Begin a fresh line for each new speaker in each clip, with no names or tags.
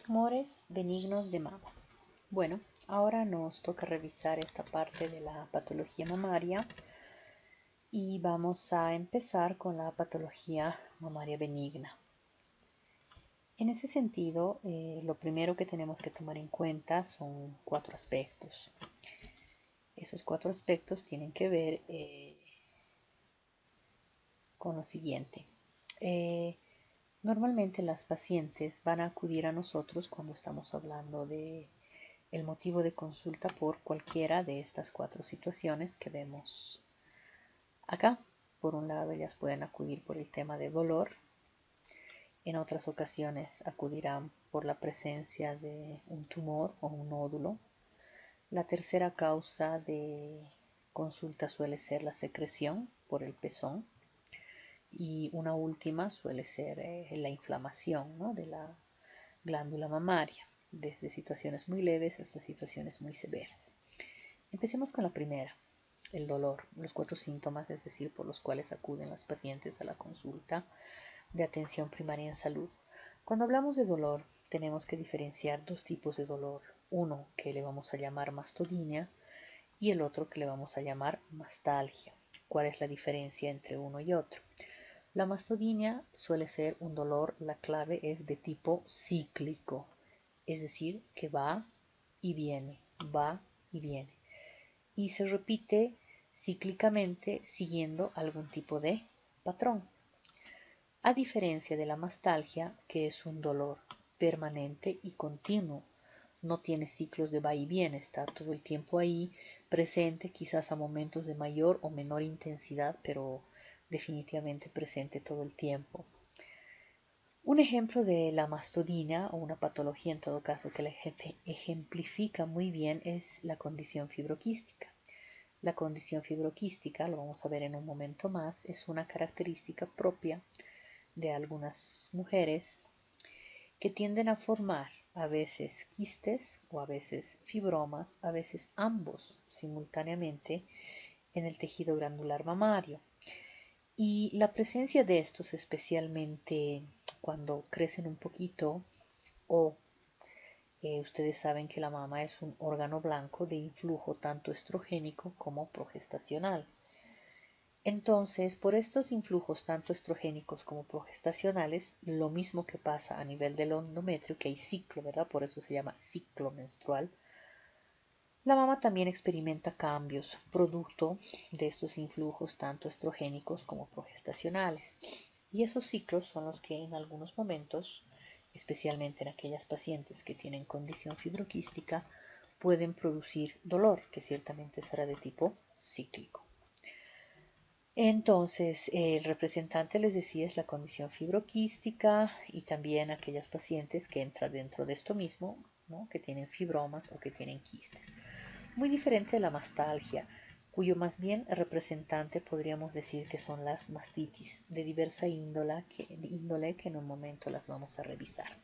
Tumores benignos de mama. Bueno, ahora nos toca revisar esta parte de la patología mamaria y vamos a empezar con la patología mamaria benigna. En ese sentido, lo primero que tenemos que tomar en cuenta son 4 aspectos. Esos 4 aspectos tienen que ver con lo siguiente. Normalmente las pacientes van a acudir a nosotros cuando estamos hablando de el motivo de consulta por cualquiera de estas 4 situaciones que vemos acá. Por un lado, ellas pueden acudir por el tema de dolor. En otras ocasiones acudirán por la presencia de un tumor o un nódulo. La tercera causa de consulta suele ser la secreción por el pezón. Y una última suele ser la inflamación, ¿no?, de la glándula mamaria, desde situaciones muy leves hasta situaciones muy severas. Empecemos con la primera, el dolor, los 4 síntomas, es decir, por los cuales acuden las pacientes a la consulta de atención primaria en salud. Cuando hablamos de dolor, tenemos que diferenciar 2 tipos de dolor, uno que le vamos a llamar mastodinia y el otro que le vamos a llamar mastalgia. ¿Cuál es la diferencia entre uno y otro? La mastodinia suele ser un dolor, la clave es de tipo cíclico, es decir, que va y viene, y se repite cíclicamente siguiendo algún tipo de patrón. A diferencia de la mastalgia, que es un dolor permanente y continuo, no tiene ciclos de va y viene, está todo el tiempo ahí presente, quizás a momentos de mayor o menor intensidad, pero definitivamente presente todo el tiempo. Un ejemplo de la mastodinia, o una patología en todo caso que la gente ejemplifica muy bien, es la condición fibroquística. La condición fibroquística, lo vamos a ver en un momento más, es una característica propia de algunas mujeres que tienden a formar a veces quistes o a veces fibromas, a veces ambos simultáneamente en el tejido glandular mamario. Y la presencia de estos, especialmente cuando crecen un poquito o ustedes saben que la mama es un órgano blanco de influjo tanto estrogénico como progestacional. Entonces, por estos influjos tanto estrogénicos como progestacionales, lo mismo que pasa a nivel del endometrio, que hay ciclo, ¿verdad? Por eso se llama ciclo menstrual. La mama también experimenta cambios producto de estos influjos tanto estrogénicos como progestacionales. Y esos ciclos son los que en algunos momentos, especialmente en aquellas pacientes que tienen condición fibroquística, pueden producir dolor, que ciertamente será de tipo cíclico. Entonces, el representante, les decía, es la condición fibroquística y también aquellas pacientes que entran dentro de esto mismo, ¿no?, que tienen fibromas o que tienen quistes. Muy diferente de la mastalgia, cuyo más bien representante podríamos decir que son las mastitis de diversa índole que en un momento las vamos a revisar.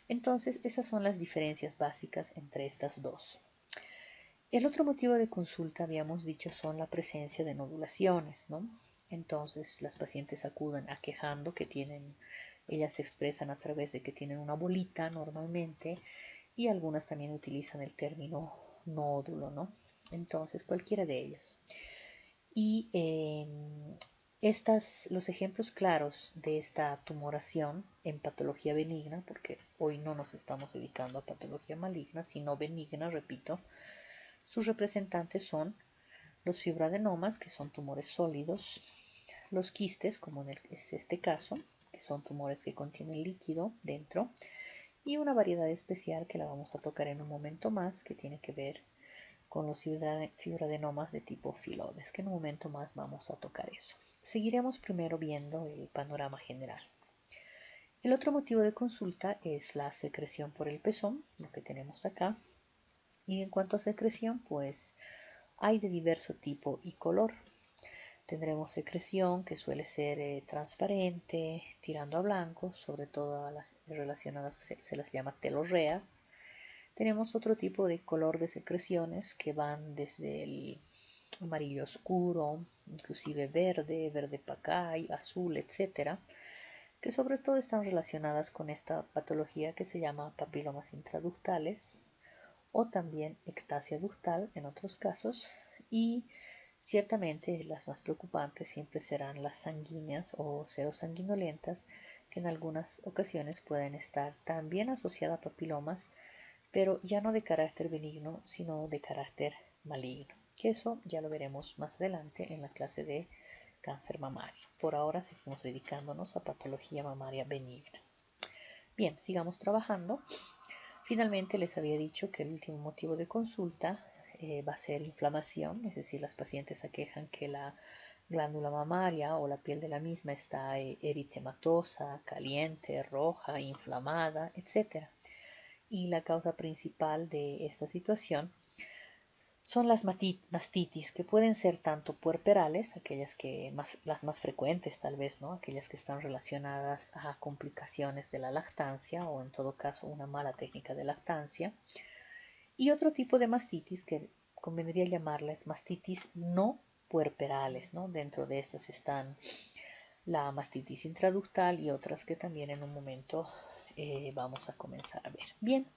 Entonces, esas son las diferencias básicas entre estas dos. El otro motivo de consulta, habíamos dicho, son la presencia de nodulaciones, ¿no? Entonces, las pacientes acuden aquejando que tienen, ellas se expresan a través de que tienen una bolita normalmente, y algunas también utilizan el término nódulo, ¿no? Entonces, cualquiera de ellos. Y los ejemplos claros de esta tumoración en patología benigna, porque hoy no nos estamos dedicando a patología maligna, sino benigna, repito, sus representantes son los fibroadenomas, que son tumores sólidos, los quistes, como es este caso, que son tumores que contienen líquido dentro, y una variedad especial que la vamos a tocar en un momento más, que tiene que ver con los fibroadenomas de tipo filodes, que en un momento más vamos a tocar eso. Seguiremos primero viendo el panorama general. El otro motivo de consulta es la secreción por el pezón, lo que tenemos acá. Y en cuanto a secreción, pues hay de diverso tipo y color. Tendremos secreción que suele ser transparente, tirando a blanco, sobre todo a las relacionadas se las llama telorrea. Tenemos otro tipo de color de secreciones que van desde el amarillo oscuro, inclusive verde, verde pacay, azul, etc. que sobre todo están relacionadas con esta patología que se llama papilomas intraductales o también ectasia ductal en otros casos, y ciertamente las más preocupantes siempre serán las sanguíneas o serosanguinolentas, que en algunas ocasiones pueden estar también asociadas a papilomas, pero ya no de carácter benigno, sino de carácter maligno, que eso ya lo veremos más adelante en la clase de cáncer mamario. Por ahora seguimos dedicándonos a patología mamaria benigna. Bien, sigamos trabajando. Finalmente les había dicho que el último motivo de consulta va a ser inflamación, es decir, las pacientes aquejan que la glándula mamaria o la piel de la misma está eritematosa, caliente, roja, inflamada, etc. Y la causa principal de esta situación son las mastitis, que pueden ser tanto puerperales, las más frecuentes tal vez, ¿no? Aquellas que están relacionadas a complicaciones de la lactancia o en todo caso una mala técnica de lactancia, y otro tipo de mastitis que convendría llamarlas mastitis no puerperales, ¿no? Dentro de estas están la mastitis intraductal y otras que también en un momento vamos a comenzar a ver. Bien,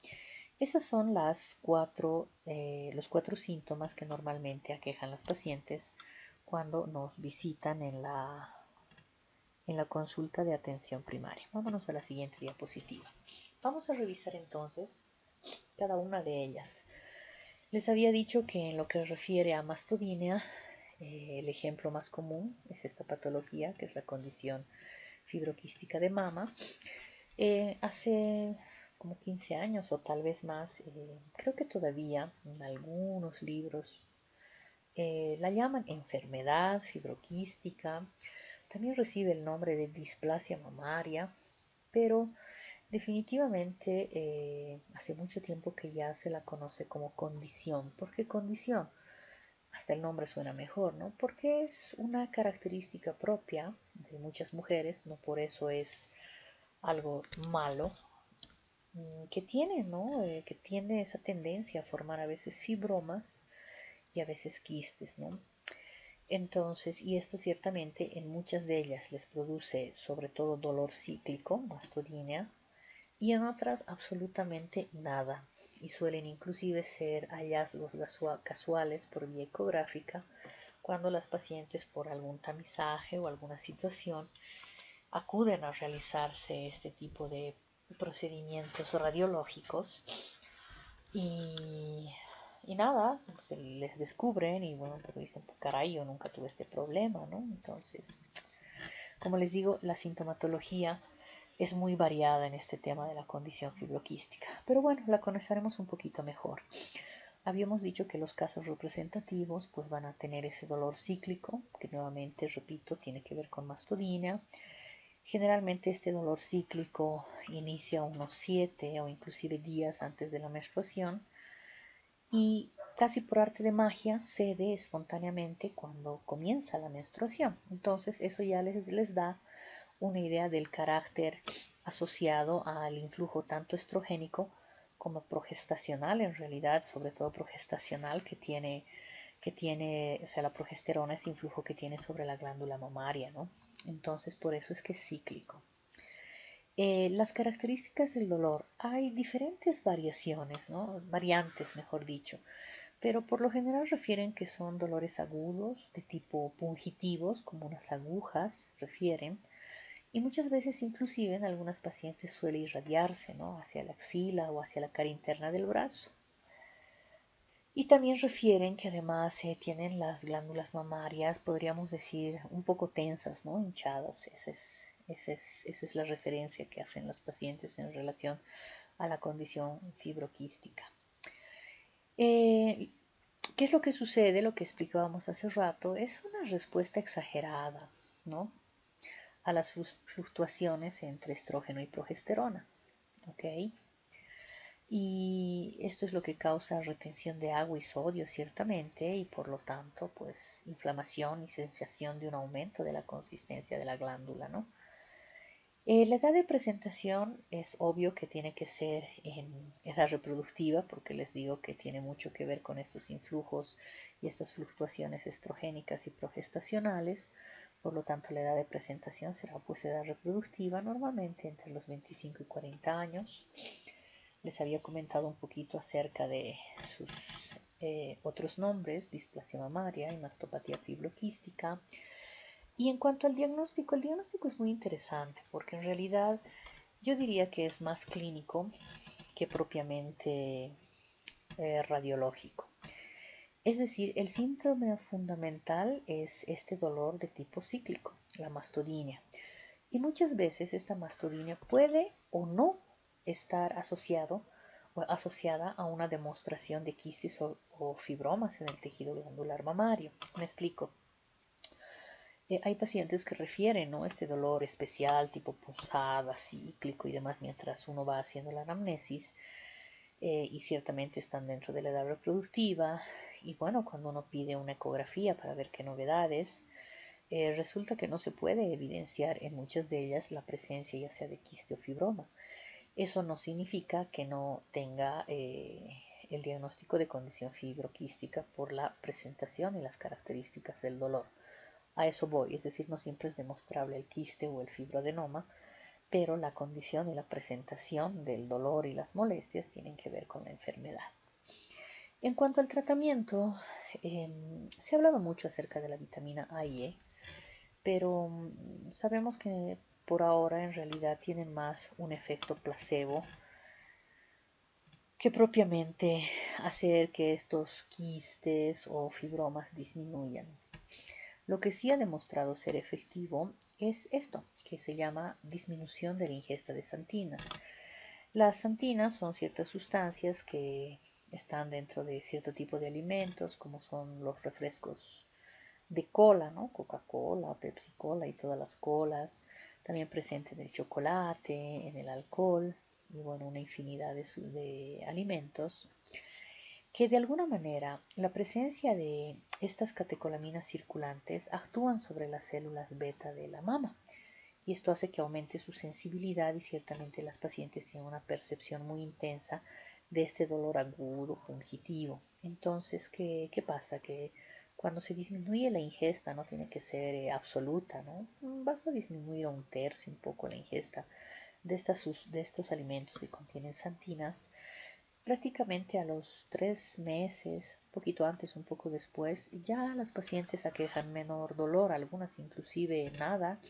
esas son los cuatro síntomas que normalmente aquejan las pacientes cuando nos visitan en la consulta de atención primaria. Vámonos a la siguiente diapositiva. Vamos a revisar entonces cada una de ellas. Les había dicho que en lo que refiere a mastodinia, el ejemplo más común es esta patología, que es la condición fibroquística de mama. Hace como 15 años o tal vez más, creo que todavía en algunos libros la llaman enfermedad fibroquística, también recibe el nombre de displasia mamaria, pero definitivamente hace mucho tiempo que ya se la conoce como condición. ¿Por qué condición? Hasta el nombre suena mejor, ¿no? Porque es una característica propia de muchas mujeres, no por eso es algo malo, que tiene, ¿no? Que tiene esa tendencia a formar a veces fibromas y a veces quistes, ¿no? Entonces, y esto ciertamente en muchas de ellas les produce sobre todo dolor cíclico, mastodinia, y en otras absolutamente nada, y suelen inclusive ser hallazgos casuales por vía ecográfica cuando las pacientes por algún tamizaje o alguna situación acuden a realizarse este tipo de procedimientos radiológicos y, y nada, se les descubren y bueno, pero dicen, pues, caray, yo nunca tuve este problema, ¿no? Entonces, como les digo, la sintomatología es muy variada en este tema de la condición fibroquística, pero bueno, la conoceremos un poquito mejor. Habíamos dicho que los casos representativos pues van a tener ese dolor cíclico, que nuevamente, repito, tiene que ver con mastodinia. Generalmente este dolor cíclico inicia unos 7 o inclusive días antes de la menstruación y casi por arte de magia cede espontáneamente cuando comienza la menstruación. Entonces eso ya les da una idea del carácter asociado al influjo tanto estrogénico como progestacional, en realidad, sobre todo progestacional, o sea, la progesterona es influjo que tiene sobre la glándula mamaria, ¿no? Entonces, por eso es que es cíclico. Las características del dolor, hay diferentes variaciones, ¿no? Variantes, mejor dicho, pero por lo general refieren que son dolores agudos, de tipo pungitivos, como unas agujas, refieren, y muchas veces inclusive en algunas pacientes suele irradiarse, ¿no? Hacia la axila o hacia la cara interna del brazo. Y también refieren que además tienen las glándulas mamarias, podríamos decir, un poco tensas, ¿no? Hinchadas. Esa es la referencia que hacen los pacientes en relación a la condición fibroquística. ¿Qué es lo que sucede? Lo que explicábamos hace rato es una respuesta exagerada, ¿no? A las fluctuaciones entre estrógeno y progesterona, ¿ok? Y esto es lo que causa retención de agua y sodio ciertamente y por lo tanto pues inflamación y sensación de un aumento de la consistencia de la glándula, ¿no? La edad de presentación es obvio que tiene que ser en edad reproductiva porque les digo que tiene mucho que ver con estos influjos y estas fluctuaciones estrogénicas y progestacionales. Por lo tanto, la edad de presentación será pues edad reproductiva, normalmente entre los 25 y 40 años. Les había comentado un poquito acerca de sus otros nombres: displasia mamaria y mastopatía fibroquística. Y en cuanto al diagnóstico, el diagnóstico es muy interesante porque en realidad yo diría que es más clínico que propiamente radiológico. Es decir, el síntoma fundamental es este dolor de tipo cíclico, la mastodinia. Y muchas veces esta mastodinia puede o no estar asociada a una demostración de quistes o fibromas en el tejido glandular mamario. Me explico. Hay pacientes que refieren, ¿no?, este dolor especial tipo punzada, cíclico y demás mientras uno va haciendo la anamnesis, y ciertamente están dentro de la edad reproductiva. Y bueno, cuando uno pide una ecografía para ver qué novedades, resulta que no se puede evidenciar en muchas de ellas la presencia ya sea de quiste o fibroma. Eso no significa que no tenga el diagnóstico de condición fibroquística por la presentación y las características del dolor. A eso voy, es decir, no siempre es demostrable el quiste o el fibroadenoma, pero la condición y la presentación del dolor y las molestias tienen que ver con la enfermedad. En cuanto al tratamiento, se ha hablado mucho acerca de la vitamina A y E, pero sabemos que por ahora en realidad tienen más un efecto placebo que propiamente hacer que estos quistes o fibromas disminuyan. Lo que sí ha demostrado ser efectivo es esto, que se llama disminución de la ingesta de santinas. Las santinas son ciertas sustancias que están dentro de cierto tipo de alimentos, como son los refrescos de cola, ¿no? Coca-Cola, Pepsi-Cola y todas las colas, también presente en el chocolate, en el alcohol y bueno, una infinidad de alimentos que de alguna manera la presencia de estas catecolaminas circulantes actúan sobre las células beta de la mama, y esto hace que aumente su sensibilidad y ciertamente las pacientes tienen una percepción muy intensa de este dolor agudo, fungitivo. Entonces, ¿qué pasa? Que cuando se disminuye la ingesta, no tiene que ser absoluta, ¿no? Basta disminuir a un tercio, un poco la ingesta de estos alimentos que contienen santinas. Prácticamente a los 3 meses, un poquito antes, un poco después, ya las pacientes aquejan menor dolor, algunas inclusive nada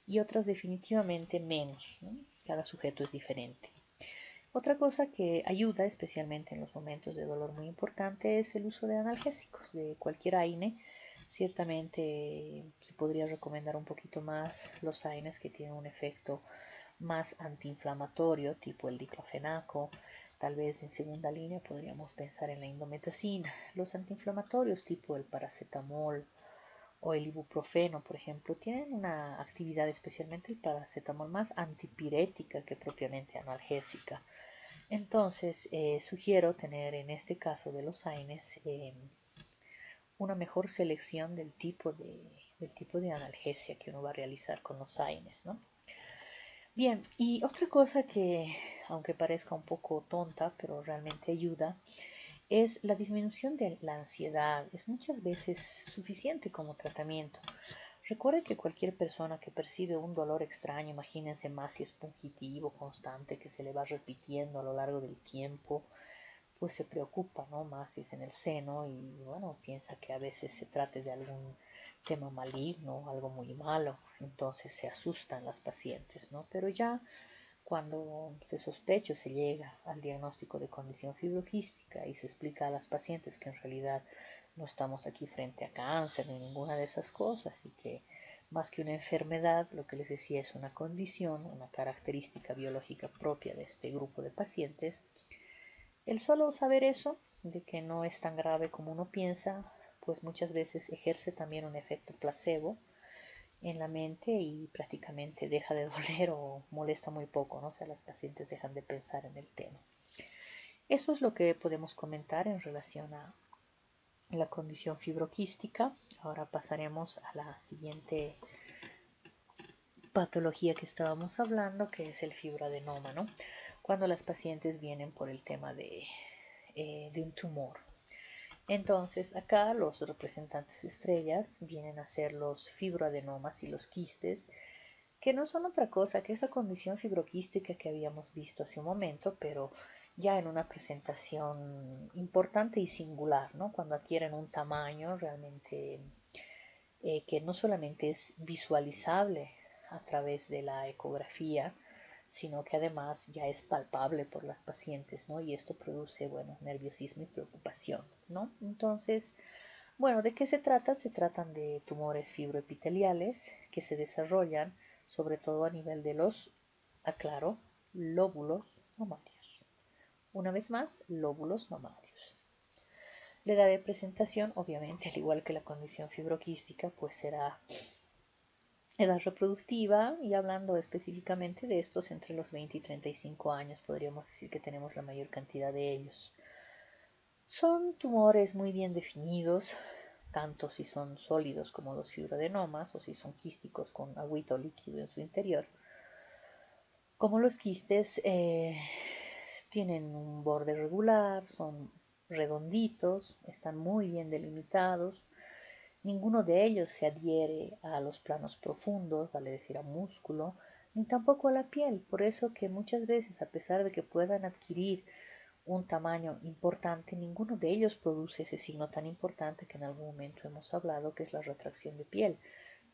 y otras definitivamente menos, ¿no? Cada sujeto es diferente. Otra cosa que ayuda, especialmente en los momentos de dolor muy importante, es el uso de analgésicos, de cualquier AINE. Ciertamente se podría recomendar un poquito más los AINES que tienen un efecto más antiinflamatorio, tipo el diclofenaco. Tal vez en segunda línea podríamos pensar en la indometacina. Los antiinflamatorios tipo el paracetamol o el ibuprofeno, por ejemplo, tienen una actividad, especialmente el paracetamol, más antipirética que propiamente analgésica. Entonces, sugiero tener en este caso de los AINES una mejor selección del tipo de analgesia que uno va a realizar con los AINES, ¿no? Bien, y otra cosa que, aunque parezca un poco tonta, pero realmente ayuda, es la disminución de la ansiedad. Es muchas veces suficiente como tratamiento. Recuerde que cualquier persona que percibe un dolor extraño, imagínense más si es fugitivo, constante, que se le va repitiendo a lo largo del tiempo, pues se preocupa, ¿no? Más si es en el seno y bueno, piensa que a veces se trate de algún tema maligno, algo muy malo, entonces se asustan las pacientes, ¿no? Pero ya cuando se sospecha o se llega al diagnóstico de condición fibroquística y se explica a las pacientes que en realidad no estamos aquí frente a cáncer ni ninguna de esas cosas y que más que una enfermedad, lo que les decía es una condición, una característica biológica propia de este grupo de pacientes, el solo saber eso, de que no es tan grave como uno piensa, pues muchas veces ejerce también un efecto placebo en la mente y prácticamente deja de doler o molesta muy poco, ¿no? O sea, las pacientes dejan de pensar en el tema. Eso es lo que podemos comentar en relación a la condición fibroquística. Ahora pasaremos a la siguiente patología que estábamos hablando, que es el fibroadenoma, ¿no? Cuando las pacientes vienen por el tema de un tumor. Entonces, acá los representantes estrellas vienen a ser los fibroadenomas y los quistes, que no son otra cosa que esa condición fibroquística que habíamos visto hace un momento, pero ya en una presentación importante y singular, ¿no? Cuando adquieren un tamaño realmente que no solamente es visualizable a través de la ecografía, sino que además ya es palpable por las pacientes, ¿no? Y esto produce, bueno, nerviosismo y preocupación, ¿no? Entonces, bueno, ¿de qué se trata? Se tratan de tumores fibroepiteliales que se desarrollan sobre todo a nivel de los, aclaro, lóbulos mamarios. Una vez más, lóbulos mamarios. La edad de presentación, obviamente, al igual que la condición fibroquística, pues será edad reproductiva, y hablando específicamente de estos, entre los 20 y 35 años podríamos decir que tenemos la mayor cantidad de ellos. Son tumores muy bien definidos, tanto si son sólidos como los fibroadenomas o si son quísticos con agüita o líquido en su interior. Como los quistes tienen un borde regular, son redonditos, están muy bien delimitados. Ninguno de ellos se adhiere a los planos profundos, vale decir a músculo, ni tampoco a la piel. Por eso que muchas veces, a pesar de que puedan adquirir un tamaño importante, ninguno de ellos produce ese signo tan importante que en algún momento hemos hablado, que es la retracción de piel.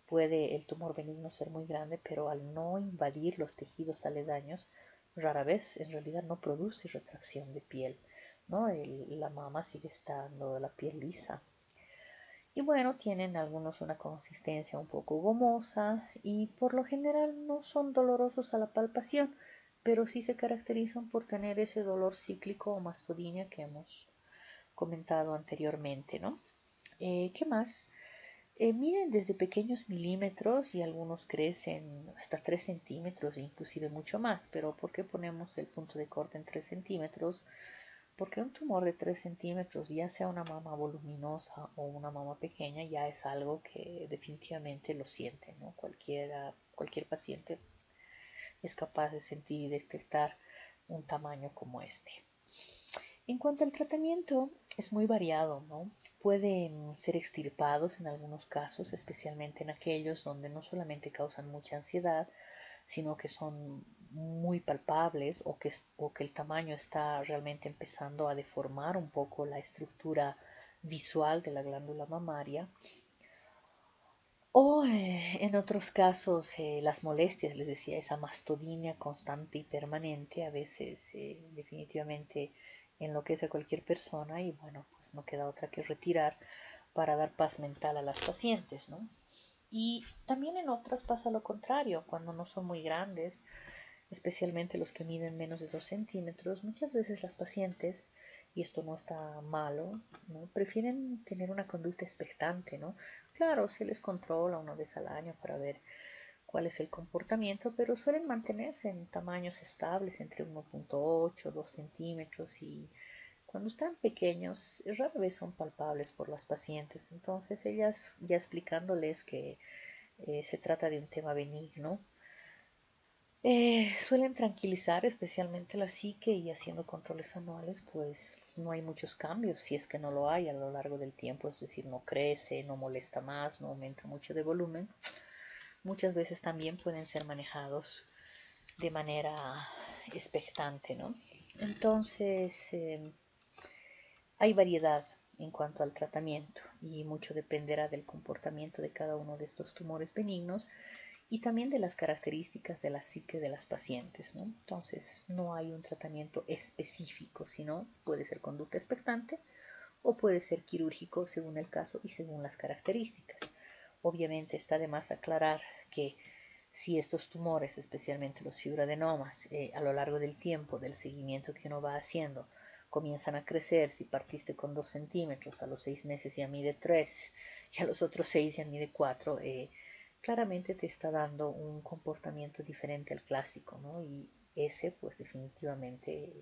Puede el tumor benigno ser muy grande, pero al no invadir los tejidos aledaños, rara vez en realidad no produce retracción de piel, ¿no? La mama sigue estando la piel lisa. Y bueno, tienen algunos una consistencia un poco gomosa y por lo general no son dolorosos a la palpación, pero sí se caracterizan por tener ese dolor cíclico o mastodinia que hemos comentado anteriormente, ¿no? ¿Qué más? Miden desde pequeños milímetros y algunos crecen hasta 3 centímetros e inclusive mucho más, pero ¿por qué ponemos el punto de corte en 3 centímetros? Porque un tumor de 3 centímetros, ya sea una mama voluminosa o una mama pequeña, ya es algo que definitivamente lo siente, ¿no? Cualquier paciente es capaz de sentir y detectar un tamaño como este. En cuanto al tratamiento, es muy variado, ¿no? Pueden ser extirpados en algunos casos, especialmente en aquellos donde no solamente causan mucha ansiedad, sino que son muy palpables o que el tamaño está realmente empezando a deformar un poco la estructura visual de la glándula mamaria. O en otros casos las molestias, les decía, esa mastodinia constante y permanente a veces definitivamente enloquece a cualquier persona y bueno, pues no queda otra que retirar para dar paz mental a las pacientes, ¿no? Y también en otras pasa lo contrario, cuando no son muy grandes, especialmente los que miden menos de 2 centímetros, muchas veces las pacientes, y esto no está malo, ¿no? Prefieren tener una conducta expectante, ¿no? Claro, se les controla una vez al año para ver cuál es el comportamiento, pero suelen mantenerse en tamaños estables entre 1,8, 2 centímetros y cuando están pequeños rara vez son palpables por las pacientes. Entonces ellas ya explicándoles que se trata de un tema benigno, suelen tranquilizar especialmente la psique y haciendo controles anuales, pues no hay muchos cambios, si es que no lo hay a lo largo del tiempo, es decir, no crece, no molesta más, no aumenta mucho de volumen. Muchas veces también pueden ser manejados de manera expectante, ¿no? Entonces, hay variedad en cuanto al tratamiento y mucho dependerá del comportamiento de cada uno de estos tumores benignos y también de las características de la psique de las pacientes, ¿no? Entonces, no hay un tratamiento específico, sino puede ser conducta expectante o puede ser quirúrgico según el caso y según las características. Obviamente está de más aclarar que si estos tumores, especialmente los fibroadenomas, a lo largo del tiempo, del seguimiento que uno va haciendo, comienzan a crecer, si partiste con 2 centímetros, a los 6 meses ya mide 3 y a los otros 6 ya mide 4, claramente te está dando un comportamiento diferente al clásico, ¿no? Y ese pues definitivamente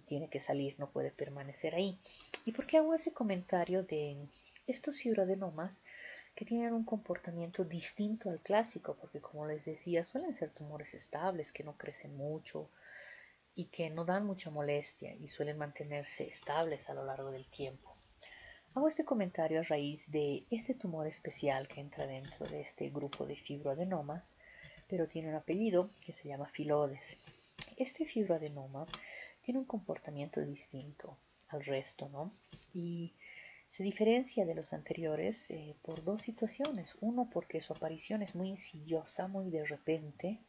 tiene que salir, no puede permanecer ahí. ¿Y por qué hago ese comentario de estos fibroadenomas que tienen un comportamiento distinto al clásico? Porque como les decía, suelen ser tumores estables, que no crecen mucho y que no dan mucha molestia y suelen mantenerse estables a lo largo del tiempo. Hago este comentario a raíz de este tumor especial que entra dentro de este grupo de fibroadenomas, pero tiene un apellido que se llama Phyllodes. Este fibroadenoma tiene un comportamiento distinto al resto, ¿no? Y se diferencia de los anteriores por dos situaciones. Uno, porque su aparición es muy insidiosa, muy de repente,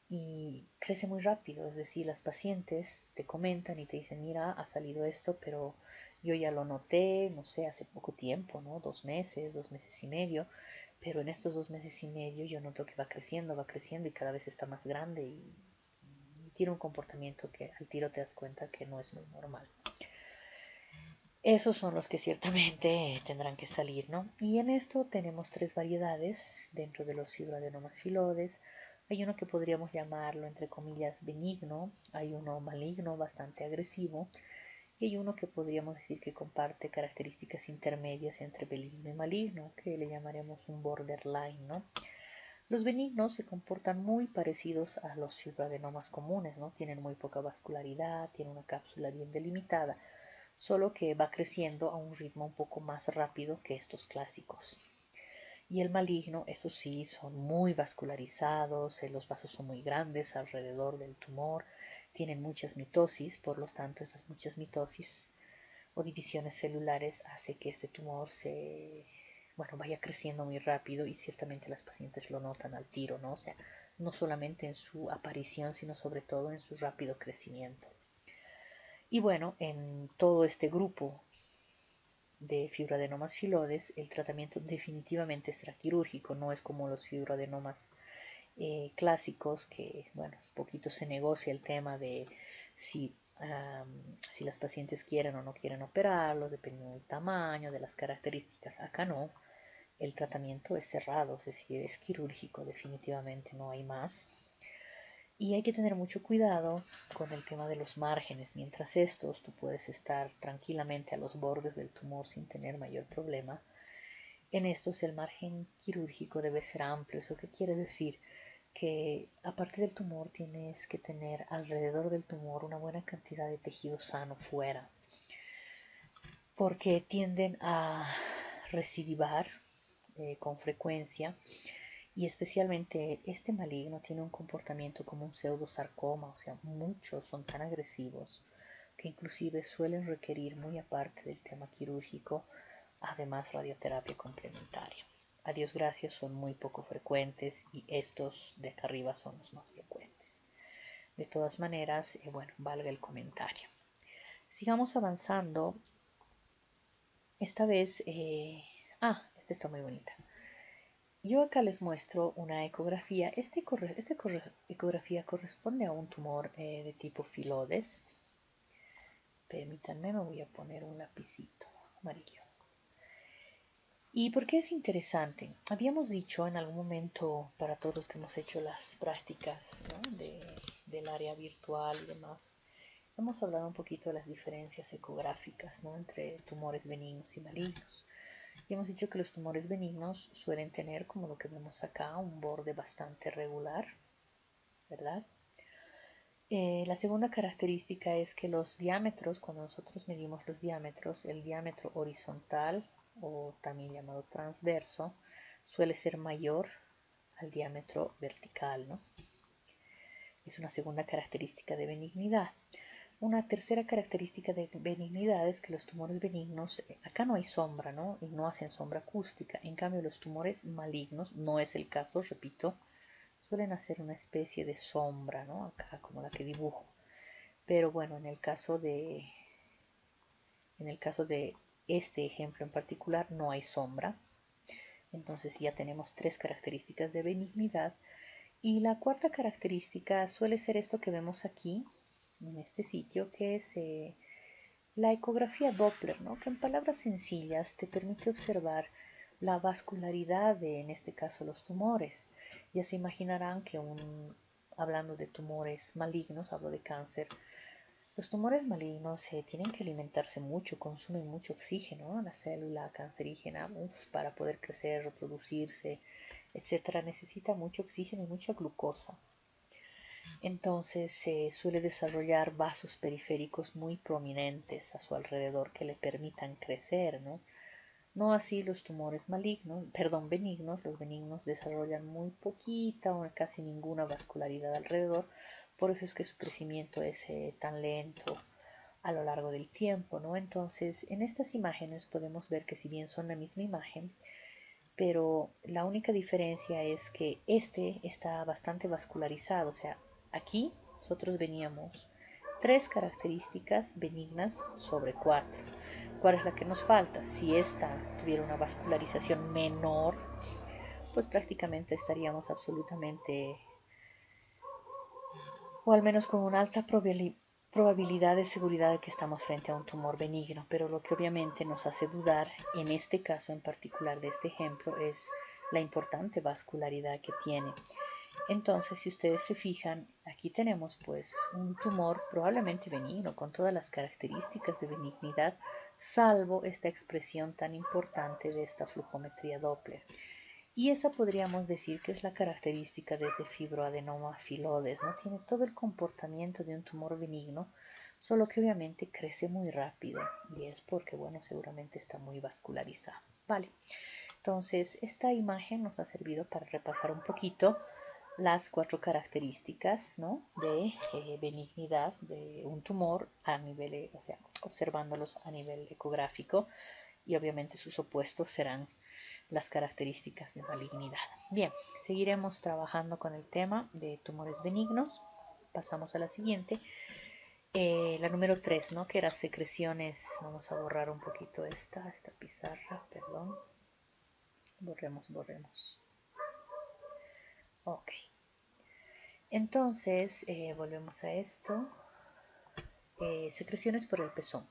y crece muy rápido. Es decir, las pacientes te comentan y te dicen, mira, ha salido esto, pero yo ya lo noté, no sé, hace poco tiempo, ¿no? 2 meses y medio, pero en estos 2 meses y medio yo noto que va creciendo y cada vez está más grande y tiene un comportamiento que al tiro te das cuenta que no es muy normal. Esos son los que ciertamente tendrán que salir, ¿no? Y en esto tenemos tres variedades dentro de los fibroadenomas Phyllodes. Hay uno que podríamos llamarlo, entre comillas, benigno, hay uno maligno, bastante agresivo, y hay uno que podríamos decir que comparte características intermedias entre benigno y maligno, que le llamaremos un borderline, ¿no? Los benignos se comportan muy parecidos a los fibroadenomas comunes, ¿no? Tienen muy poca vascularidad, tienen una cápsula bien delimitada, solo que va creciendo a un ritmo un poco más rápido que estos clásicos. Y el maligno, eso sí, son muy vascularizados, los vasos son muy grandes alrededor del tumor, tienen muchas mitosis, por lo tanto esas muchas mitosis o divisiones celulares hace que este tumor vaya creciendo muy rápido y ciertamente las pacientes lo notan al tiro, ¿no? O sea, no solamente en su aparición, sino sobre todo en su rápido crecimiento. Y bueno, en todo este grupo de fibroadenomas Phyllodes, el tratamiento definitivamente será quirúrgico, no es como los fibroadenomas clásicos que, bueno, un poquito se negocia el tema de si, si las pacientes quieren o no quieren operarlos, dependiendo del tamaño, de las características. Acá no, el tratamiento es cerrado, es decir, es quirúrgico, definitivamente no hay más. Y hay que tener mucho cuidado con el tema de los márgenes. Mientras estos, tú puedes estar tranquilamente a los bordes del tumor sin tener mayor problema. En estos el margen quirúrgico debe ser amplio. ¿Eso qué quiere decir? Que aparte del tumor tienes que tener alrededor del tumor una buena cantidad de tejido sano fuera, porque tienden a recidivar con frecuencia y especialmente este maligno tiene un comportamiento como un pseudosarcoma, o sea, muchos son tan agresivos que inclusive suelen requerir, muy aparte del tema quirúrgico, además radioterapia complementaria. A Dios gracias son muy poco frecuentes y estos de acá arriba son los más frecuentes. De todas maneras, valga el comentario. Sigamos avanzando. Esta vez, esta está muy bonita. Yo acá les muestro una ecografía. Esta ecografía corresponde a un tumor de tipo Phyllodes. Permítanme, me voy a poner un lapicito amarillo. ¿Y por qué es interesante? Habíamos dicho en algún momento, para todos los que hemos hecho las prácticas, ¿no? del área virtual y demás, hemos hablado un poquito de las diferencias ecográficas, ¿no? Entre tumores benignos y malignos. Y hemos dicho que los tumores benignos suelen tener, como lo que vemos acá, un borde bastante regular, ¿verdad? La segunda característica es que los diámetros, cuando nosotros medimos los diámetros, el diámetro horizontal o también llamado transverso suele ser mayor al diámetro vertical, ¿no? Es una segunda característica de benignidad. Una tercera característica de benignidad es que los tumores benignos, acá no hay sombra, ¿no? Y no hacen sombra acústica. En cambio, los tumores malignos, no es el caso, repito, suelen hacer una especie de sombra, ¿no? Acá como la que dibujo. Pero bueno, en el caso de este ejemplo en particular no hay sombra. Entonces ya tenemos tres características de benignidad. Y la cuarta característica suele ser esto que vemos aquí, en este sitio, que es la ecografía Doppler, ¿no? Que en palabras sencillas te permite observar la vascularidad de, en este caso, los tumores. Ya se imaginarán que hablando de tumores malignos, hablo de cáncer, los tumores malignos tienen que alimentarse mucho, consumen mucho oxígeno, ¿no? La célula cancerígena, para poder crecer, reproducirse, etcétera, necesita mucho oxígeno y mucha glucosa. Entonces se suele desarrollar vasos periféricos muy prominentes a su alrededor que le permitan crecer, ¿no? No así los tumores malignos, perdón, benignos. Los benignos desarrollan muy poquita o casi ninguna vascularidad alrededor, por eso es que su crecimiento es tan lento a lo largo del tiempo, ¿no? Entonces, en estas imágenes podemos ver que si bien son la misma imagen, pero la única diferencia es que este está bastante vascularizado, o sea, aquí nosotros veníamos 3 características benignas sobre 4. ¿Cuál es la que nos falta? Si esta tuviera una vascularización menor, pues prácticamente estaríamos absolutamente, o al menos con una alta probabilidad de seguridad de que estamos frente a un tumor benigno, pero lo que obviamente nos hace dudar en este caso en particular de este ejemplo es la importante vascularidad que tiene. Entonces, si ustedes se fijan, aquí tenemos pues un tumor probablemente benigno con todas las características de benignidad, salvo esta expresión tan importante de esta flujometría Doppler. Y esa podríamos decir que es la característica de este fibroadenoma filodes, ¿no? Tiene todo el comportamiento de un tumor benigno, solo que obviamente crece muy rápido y es porque, bueno, seguramente está muy vascularizado. Vale, entonces esta imagen nos ha servido para repasar un poquito las 4 características, ¿no?, de benignidad de un tumor a nivel, o sea, observándolos a nivel ecográfico, y obviamente sus opuestos serán las características de malignidad. Bien, seguiremos trabajando con el tema de tumores benignos. Pasamos a la siguiente, la número 3, ¿no?, que era secreciones. Vamos a borrar un poquito esta pizarra, perdón. Borremos. Ok. Entonces, volvemos a esto. Secreciones por el pezón.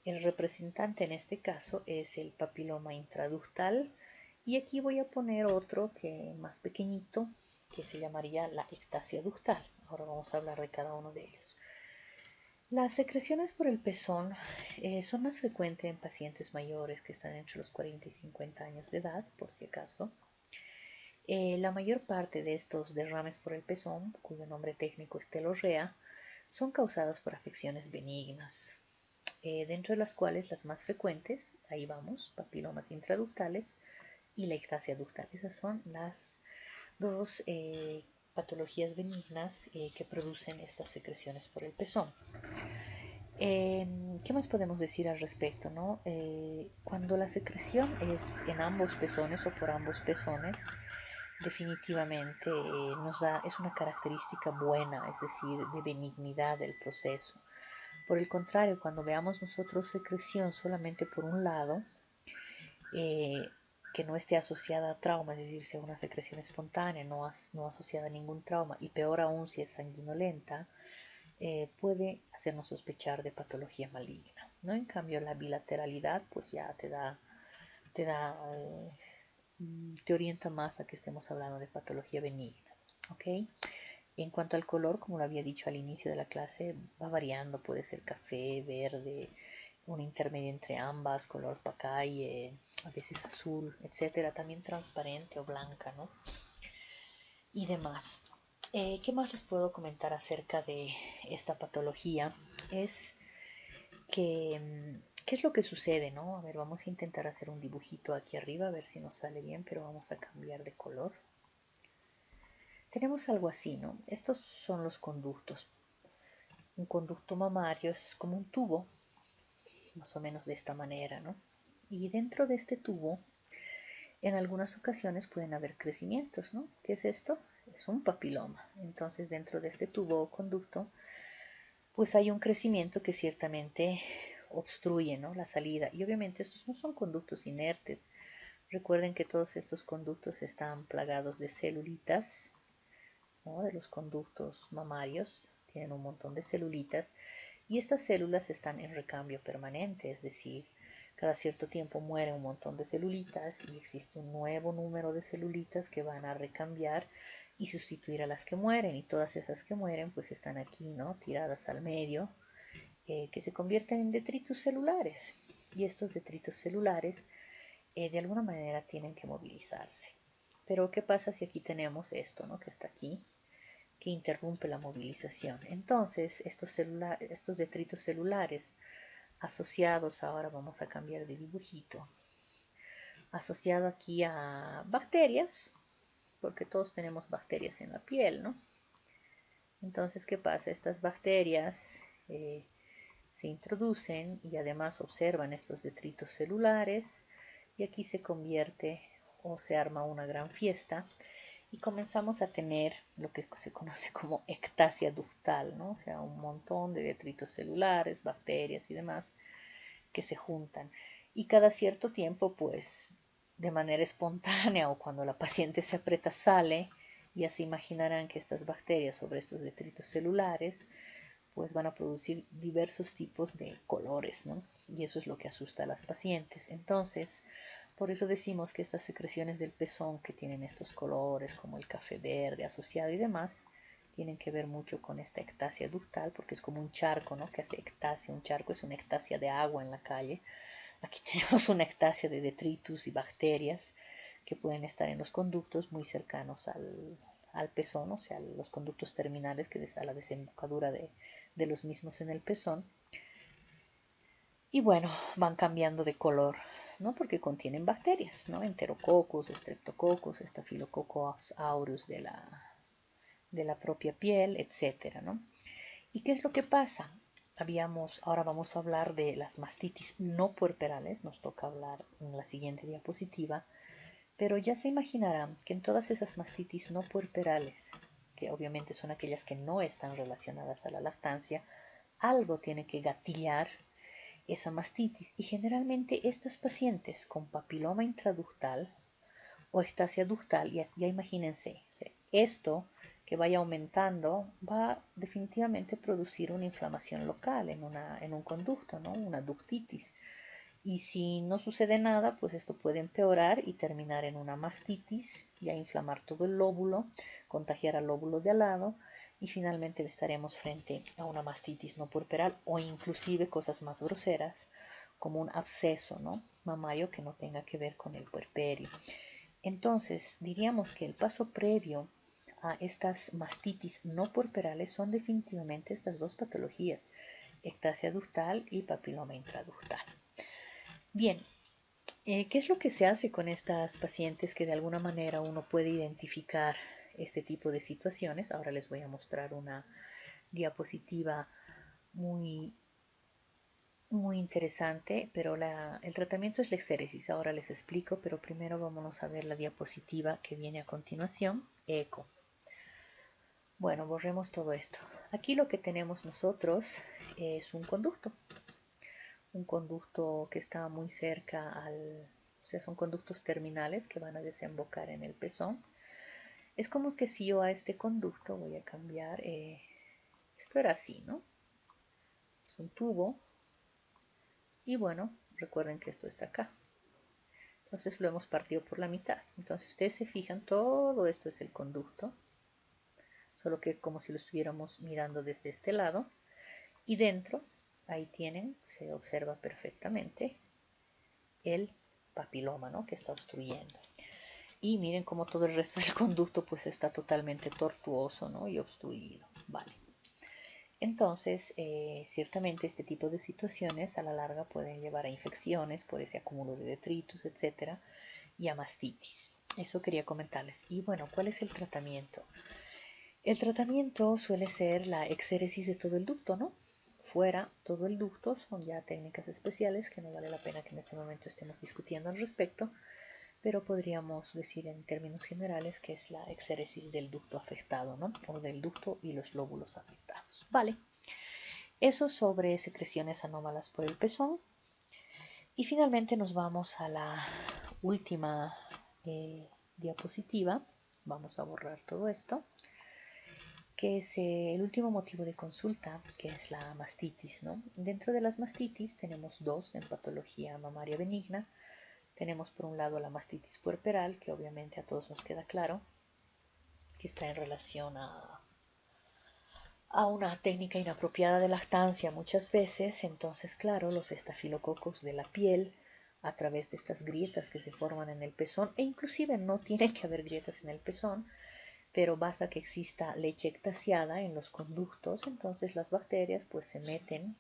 El representante en este caso es el papiloma intraductal, y aquí voy a poner otro que más pequeñito, que se llamaría la ectasia ductal. Ahora vamos a hablar de cada uno de ellos. Las secreciones por el pezón son más frecuentes en pacientes mayores que están entre los 40 y 50 años de edad, por si acaso. La mayor parte de estos derrames por el pezón, cuyo nombre técnico es telorrea, son causadas por afecciones benignas, dentro de las cuales las más frecuentes, ahí vamos, papilomas intraductales y la ectasia ductal. Esas son las dos patologías benignas que producen estas secreciones por el pezón. ¿Qué más podemos decir al respecto, no? Cuando la secreción es en ambos pezones o por ambos pezones, definitivamente es una característica buena, es decir, de benignidad del proceso. Por el contrario, cuando veamos nosotros secreción solamente por un lado, que no esté asociada a trauma, es decir, sea una secreción espontánea, no asociada a ningún trauma, y peor aún si es sanguinolenta, puede hacernos sospechar de patología maligna, ¿no? En cambio, la bilateralidad pues ya te orienta más a que estemos hablando de patología benigna, ¿ok? En cuanto al color, como lo había dicho al inicio de la clase, va variando, puede ser café, verde, un intermedio entre ambas, color pacaye, a veces azul, etcétera, también transparente o blanca, ¿no? Y demás. ¿Qué más les puedo comentar acerca de esta patología? Es que, ¿qué es lo que sucede, no? A ver, vamos a intentar hacer un dibujito aquí arriba, a ver si nos sale bien, pero vamos a cambiar de color. Tenemos algo así, ¿no? Estos son los conductos. Un conducto mamario es como un tubo, más o menos de esta manera, ¿no? Y dentro de este tubo, en algunas ocasiones pueden haber crecimientos, ¿no? ¿Qué es esto? Es un papiloma. Entonces, dentro de este tubo o conducto, pues hay un crecimiento que ciertamente obstruye, ¿no?, la salida. Y obviamente estos no son conductos inertes. Recuerden que todos estos conductos están plagados de celulitas, ¿no? De los conductos mamarios tienen un montón de celulitas, y estas células están en recambio permanente, es decir, cada cierto tiempo muere un montón de celulitas y existe un nuevo número de celulitas que van a recambiar y sustituir a las que mueren, y todas esas que mueren pues están aquí, ¿no?, tiradas al medio, que se convierten en detritus celulares, y estos detritus celulares de alguna manera tienen que movilizarse. Pero ¿qué pasa si aquí tenemos esto, ¿no?, que está aquí? que interrumpe la movilización. Entonces, estos detritos celulares asociados, ahora vamos a cambiar de dibujito, asociado aquí a bacterias, porque todos tenemos bacterias en la piel, ¿no? Entonces, ¿qué pasa? Estas bacterias se introducen y además observan estos detritos celulares y aquí se convierte o se arma una gran fiesta y comenzamos a tener lo que se conoce como ectasia ductal, ¿no? O sea, un montón de detritos celulares, bacterias y demás que se juntan. Y cada cierto tiempo, pues, de manera espontánea o cuando la paciente se aprieta, sale. Ya se imaginarán que estas bacterias sobre estos detritos celulares pues van a producir diversos tipos de colores, ¿no? Y eso es lo que asusta a las pacientes. Entonces, por eso decimos que estas secreciones del pezón que tienen estos colores, como el café verde asociado y demás, tienen que ver mucho con esta ectasia ductal, porque es como un charco, ¿no? Que hace ectasia. Un charco es una ectasia de agua en la calle. Aquí tenemos una ectasia de detritus y bacterias que pueden estar en los conductos muy cercanos al pezón, o sea, los conductos terminales que a la desembocadura de los mismos en el pezón. Y bueno, van cambiando de color, ¿no? Porque contienen bacterias, ¿no? Enterococcus, Streptococcus, Staphylococcus aureus de la propia piel, etcétera, ¿no? ¿Y qué es lo que pasa? Ahora vamos a hablar de las mastitis no puerperales, nos toca hablar en la siguiente diapositiva, pero ya se imaginarán que en todas esas mastitis no puerperales, que obviamente son aquellas que no están relacionadas a la lactancia, algo tiene que gatillar esa mastitis y generalmente estas pacientes con papiloma intraductal o ectasia ductal, ya imagínense, o sea, esto que vaya aumentando va definitivamente a producir una inflamación local en un conducto, ¿no? Una ductitis. Y si no sucede nada, pues esto puede empeorar y terminar en una mastitis, ya inflamar todo el lóbulo, contagiar al lóbulo de al lado y finalmente estaremos frente a una mastitis no puerperal o inclusive cosas más groseras como un absceso, ¿no? Mamario que no tenga que ver con el puerperio. Entonces, diríamos que el paso previo a estas mastitis no puerperales son definitivamente estas dos patologías, ectasia ductal y papiloma intraductal. Bien, ¿qué es lo que se hace con estas pacientes que de alguna manera uno puede identificar este tipo de situaciones? Ahora les voy a mostrar una diapositiva muy, muy interesante, pero el tratamiento es la exéresis. Ahora les explico, pero primero vámonos a ver la diapositiva que viene a continuación, eco. Bueno, borremos todo esto. Aquí lo que tenemos nosotros es un conducto que está muy cerca o sea, son conductos terminales que van a desembocar en el pezón. Es como que si yo a este conducto voy a cambiar, esto era así, ¿no? Es un tubo y bueno, recuerden que esto está acá. Entonces lo hemos partido por la mitad. Entonces ustedes se fijan, todo esto es el conducto, solo que como si lo estuviéramos mirando desde este lado. Y dentro, ahí tienen, se observa perfectamente el papiloma, ¿no? Que está obstruyendo. Y miren cómo todo el resto del conducto pues está totalmente tortuoso, ¿no? Y obstruido. Vale. Entonces, ciertamente este tipo de situaciones a la larga pueden llevar a infecciones por ese acúmulo de detritus, etcétera, y a mastitis. Eso quería comentarles. Y bueno, ¿cuál es el tratamiento? El tratamiento suele ser la exéresis de todo el ducto, ¿no? Fuera todo el ducto, son ya técnicas especiales que no vale la pena que en este momento estemos discutiendo al respecto, pero podríamos decir en términos generales que es la exéresis del ducto afectado, ¿no? O del ducto y los lóbulos afectados. Vale, eso sobre secreciones anómalas por el pezón. Y finalmente nos vamos a la última diapositiva. Vamos a borrar todo esto, que es el último motivo de consulta, que es la mastitis, ¿no? Dentro de las mastitis tenemos dos en patología mamaria benigna. Tenemos por un lado la mastitis puerperal, que obviamente a todos nos queda claro que está en relación a una técnica inapropiada de lactancia muchas veces. Entonces, claro, los estafilococos de la piel, a través de estas grietas que se forman en el pezón, e inclusive no tienen que haber grietas en el pezón, pero basta que exista leche ectasiada en los conductos, entonces las bacterias pues se meten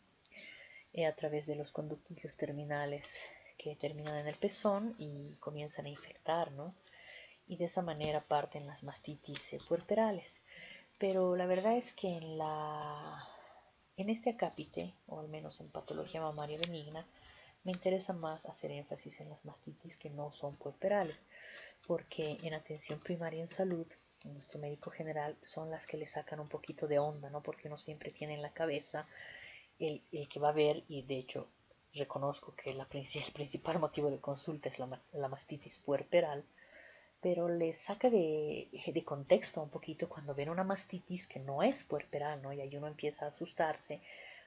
a través de los conductos terminales que terminan en el pezón y comienzan a infectar, ¿no? Y de esa manera parten las mastitis puerperales. Pero la verdad es que en este acápite, o al menos en patología mamaria benigna, me interesa más hacer énfasis en las mastitis que no son puerperales, porque en atención primaria en salud, nuestro médico general son las que le sacan un poquito de onda, ¿no? Porque uno siempre tiene en la cabeza el que va a ver, y de hecho reconozco que el principal motivo de consulta es la mastitis puerperal, pero les saca de contexto un poquito cuando ven una mastitis que no es puerperal, ¿no? Y ahí uno empieza a asustarse,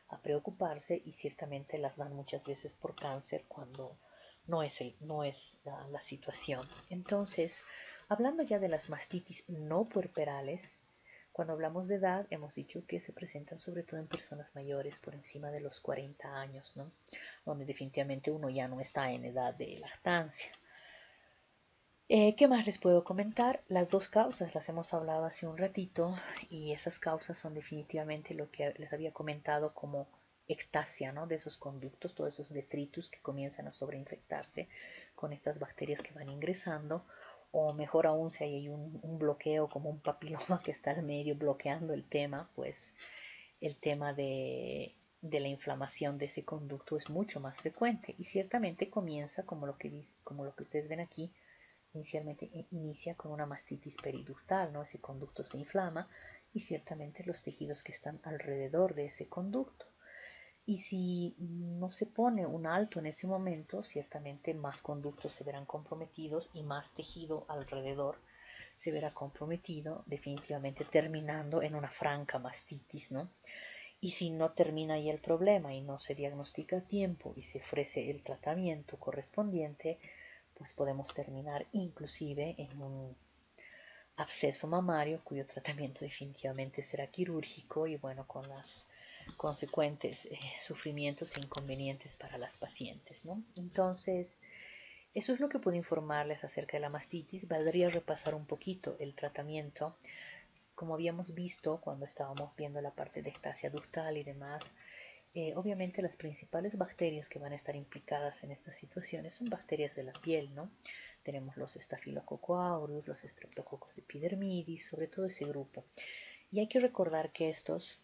a preocuparse y ciertamente las dan muchas veces por cáncer cuando no es la situación. Entonces, hablando ya de las mastitis no puerperales, cuando hablamos de edad hemos dicho que se presentan sobre todo en personas mayores por encima de los 40 años, ¿no? Donde definitivamente uno ya no está en edad de lactancia. ¿Qué más les puedo comentar? Las dos causas las hemos hablado hace un ratito y esas causas son definitivamente lo que les había comentado como ectasia, ¿no? De esos conductos, todos esos detritus que comienzan a sobreinfectarse con estas bacterias que van ingresando, o mejor aún si hay un bloqueo como un papiloma que está al medio bloqueando el tema, pues el tema de la inflamación de ese conducto es mucho más frecuente y ciertamente comienza como como lo que ustedes ven aquí. Inicialmente inicia con una mastitis periductal, ¿no? Ese conducto se inflama y ciertamente los tejidos que están alrededor de ese conducto. Y si no se pone un alto en ese momento, ciertamente más conductos se verán comprometidos y más tejido alrededor se verá comprometido, definitivamente terminando en una franca mastitis, ¿no? Y si no termina ahí el problema y no se diagnostica a tiempo y se ofrece el tratamiento correspondiente, pues podemos terminar inclusive en un absceso mamario cuyo tratamiento definitivamente será quirúrgico y bueno, con las consecuentes sufrimientos e inconvenientes para las pacientes, ¿no? Entonces, eso es lo que puedo informarles acerca de la mastitis. Valdría repasar un poquito el tratamiento. Como habíamos visto cuando estábamos viendo la parte de ectasia ductal y demás, obviamente las principales bacterias que van a estar implicadas en estas situaciones son bacterias de la piel, ¿no? Tenemos los Staphylococcus aureus, los Streptococcus epidermidis, sobre todo ese grupo. Y hay que recordar que estos,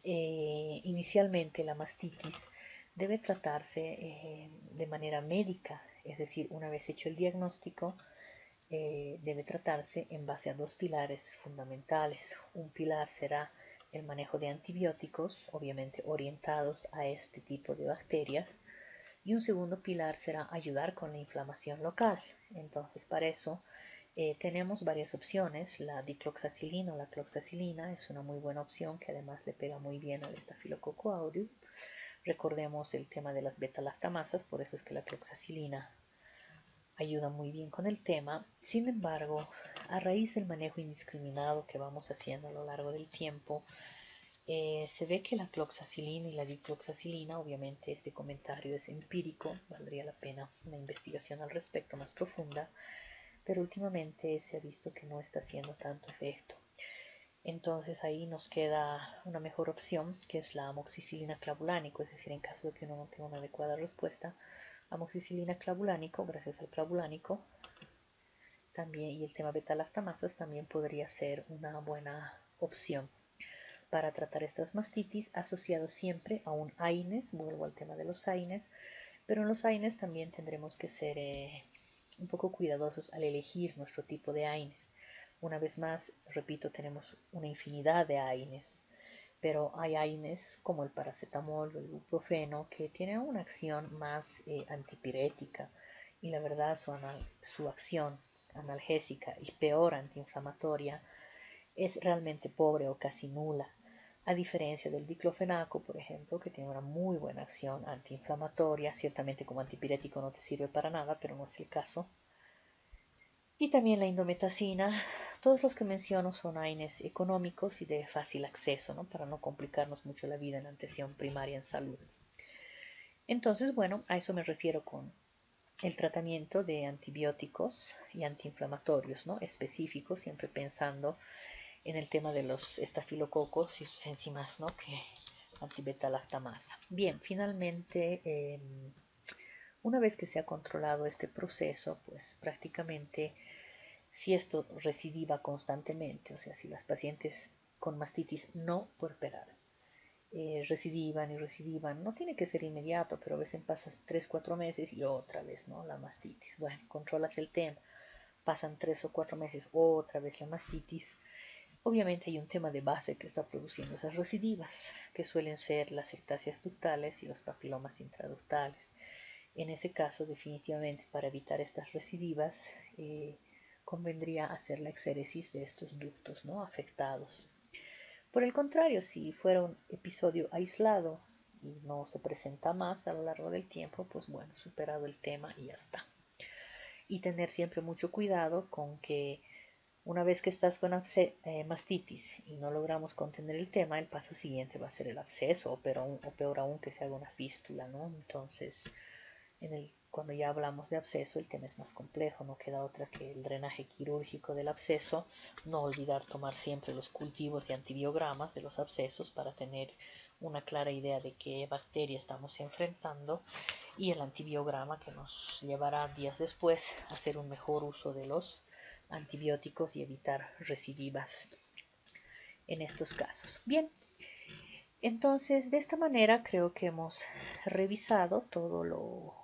inicialmente la mastitis debe tratarse de manera médica, es decir, una vez hecho el diagnóstico, debe tratarse en base a dos pilares fundamentales. Un pilar será el manejo de antibióticos, obviamente orientados a este tipo de bacterias, y un segundo pilar será ayudar con la inflamación local. Entonces, para eso tenemos varias opciones. La dicloxacilina o la cloxacilina es una muy buena opción que además le pega muy bien al Staphylococcus aureus. Recordemos el tema de las beta-lactamasas, por eso es que la cloxacilina ayuda muy bien con el tema. Sin embargo, a raíz del manejo indiscriminado que vamos haciendo a lo largo del tiempo, se ve que la cloxacilina y la dicloxacilina, obviamente este comentario es empírico, valdría la pena una investigación al respecto más profunda, pero últimamente se ha visto que no está haciendo tanto efecto. Entonces ahí nos queda una mejor opción, que es la amoxicilina clavulánico, es decir, en caso de que uno no tenga una adecuada respuesta, amoxicilina clavulánico, gracias al clavulánico, también, y el tema beta-lactamasas también podría ser una buena opción para tratar estas mastitis, asociado siempre a un AINES. Vuelvo al tema de los AINES, pero en los AINES también tendremos que ser un poco cuidadosos al elegir nuestro tipo de AINES. Una vez más, repito, tenemos una infinidad de AINES, pero hay AINES como el paracetamol o el ibuprofeno que tienen una acción más antipirética y la verdad su acción analgésica y peor antiinflamatoria es realmente pobre o casi nula, a diferencia del diclofenaco, por ejemplo, que tiene una muy buena acción antiinflamatoria. Ciertamente como antipirético no te sirve para nada, pero no es el caso. Y también la indometacina. Todos los que menciono son AINES económicos y de fácil acceso, ¿no? Para no complicarnos mucho la vida en la atención primaria en salud. Entonces, bueno, a eso me refiero con el tratamiento de antibióticos y antiinflamatorios, ¿no? Específicos, siempre pensando en el tema de los estafilococos y sus enzimas, ¿no? Que antibetalactamasa. Bien, finalmente, una vez que se ha controlado este proceso, pues prácticamente si esto recidiva constantemente, o sea, si las pacientes con mastitis no puerperal recidivan y recidivan, no tiene que ser inmediato, pero a veces pasas 3 4 meses y otra vez, ¿no? La mastitis. Bueno, controlas el tema, pasan 3 o 4 meses, otra vez la mastitis. Obviamente hay un tema de base que está produciendo esas recidivas, que suelen ser las ectasias ductales y los papilomas intraductales. En ese caso, definitivamente, para evitar estas recidivas, convendría hacer la exéresis de estos ductos, ¿no? Afectados. Por el contrario, si fuera un episodio aislado y no se presenta más a lo largo del tiempo, pues bueno, superado el tema y ya está. Y tener siempre mucho cuidado con que una vez que estás con mastitis y no logramos contener el tema, el paso siguiente va a ser el absceso o peor aún que se haga una fístula, ¿no? Entonces, cuando ya hablamos de absceso, el tema es más complejo, no queda otra que el drenaje quirúrgico del absceso, no olvidar tomar siempre los cultivos y antibiogramas de los abscesos para tener una clara idea de qué bacteria estamos enfrentando y el antibiograma que nos llevará días después a hacer un mejor uso de los antibióticos y evitar recidivas en estos casos. Bien, entonces de esta manera creo que hemos revisado todo lo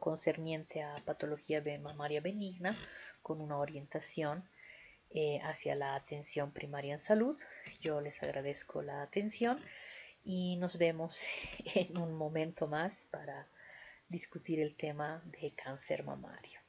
concerniente a patología mamaria benigna con una orientación hacia la atención primaria en salud. Yo les agradezco la atención y nos vemos en un momento más para discutir el tema de cáncer mamario.